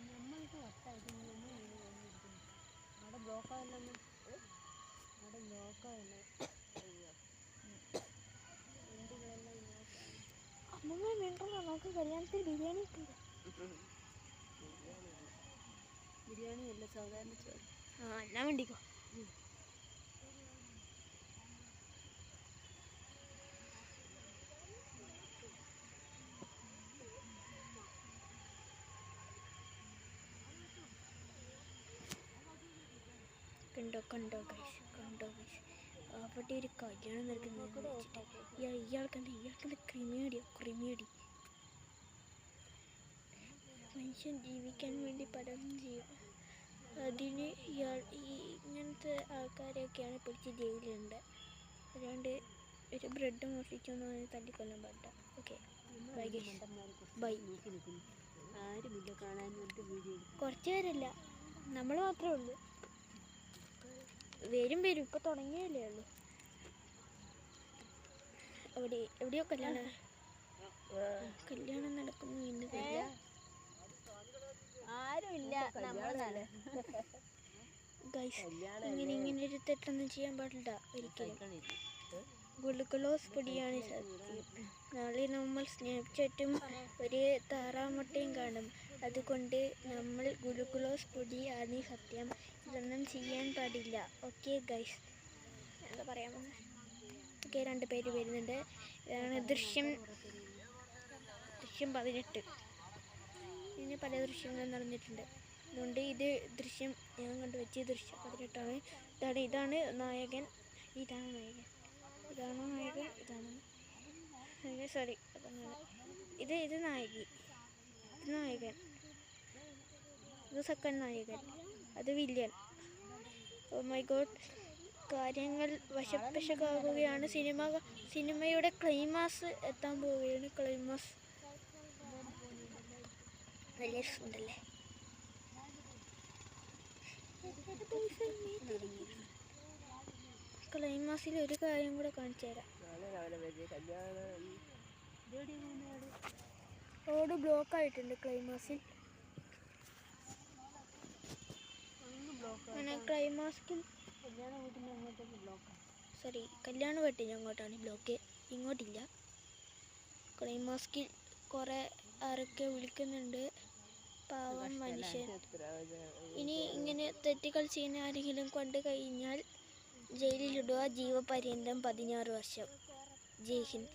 നമ്മൾക്ക് വട്ടായിട്ട് അവിടെ ബ്ലോക്കായല്ലോ, അവിടെ ബ്ലോക്കായല്ലോ. അമ്മ വേണ്ടോ, നമുക്ക് കല്യാണത്തിന് ബിരിയാണി കിട്ടും. ബിരിയാണി അല്ല, സാധാരണ ചോറ്. എന്നാ വേണ്ടിക്കോ. കണ്ടോ ഗൈസ്, അവിടെ ഒരു കല്യാണം നടക്കുന്നത് ഇയാൾക്കെന്താ ക്രിമിയടി. മനുഷ്യൻ ജീവിക്കാൻ വേണ്ടി പലതും ചെയ്യും. അതിന് ഇങ്ങനത്തെ ആൾക്കാരെയൊക്കെയാണ് പിടിച്ച് ജയിലുണ്ട്. അല്ലാണ്ട് ഒരു ബ്രെഡ് മോഷ്ടിച്ചൊന്നും അതിന് തല്ലിക്കൊല്ലാൻ പാടില്ല. Okay, bye. ആരുമില്ല കാണാൻ. കുറച്ച് പേരല്ല, നമ്മൾ മാത്രമേ ഉള്ളൂ. വരും ഇപ്പൊ തുടങ്ങിയല്ലേ ഉള്ളൂ. എവിടെയോ കല്യാണം നടക്കുന്നു ഇന്ന്. ആരുമില്ല, ഇങ്ങനെ ഒരു തെറ്റൊന്നും ചെയ്യാൻ പാടില്ല ഒരിക്കലും. ഗ്ലൂക്കോസ് പൊടിയാണ് സത്യം. നാളെ നമ്മൾ സ്നാപ്ചാറ്റും ഒരു താറാമുട്ടയും കാണും. അതുകൊണ്ട് നമ്മൾ ഗ്ലൂക്കോസ് പൊടിയാണ് സത്യം. ഇതൊന്നും ചെയ്യാൻ പാടില്ല. ഓക്കെ ഗൈസ്, എന്താ പറയാൻ പോകുന്നത്? ഓക്കെ, 2 പേര് വരുന്നുണ്ട്. ഇതാണ് ദൃശ്യം 18. ഇനി പല ദൃശ്യങ്ങളും നടന്നിട്ടുണ്ട്. അതുകൊണ്ട് ഇത് ദൃശ്യം ഞാൻ കണ്ടുവച്ച് ദൃശ്യം 18ആണ്. ഇതാണ് നായകൻ. സോറി, ഇത് നായകൻ, ഇത് സെക്കൻഡ് നായകൻ, അത് വില്ലൻ. ഓ മൈ ഗോഡ്, കാര്യങ്ങൾ വശപ്പശകാകുകയാണ്. സിനിമയുടെ ക്ലൈമാക്സ് എത്താൻ പോവുകയാണ്. വലിയ രസമുണ്ടല്ലേ? ക്ലൈമാക്സിൽ ഒരു കാര്യം കൂടെ കാണിച്ചു തരാം. റോഡ് ബ്ലോക്ക് ആയിട്ടുണ്ട് ക്ലൈമാക്സിൽ. ക്ലൈമാക്സിൽ കല്യാണ വീട്ടിൽ അങ്ങോട്ടാണ് ബ്ലോക്ക്, ഇങ്ങോട്ടില്ല. ക്ലൈമാക്സിൽ കുറേ ആരൊക്കെ വിളിക്കുന്നുണ്ട്. പാവം മനുഷ്യൻ. ഇനി ഇങ്ങനെ തെറ്റുകൾ ചെയ്യുന്ന ആരെങ്കിലും കണ്ടു കഴിഞ്ഞാൽ ജയിലിലിടുക. ജീവപര്യന്തം 16 വർഷം. ജയ് ഹിന്ദ്.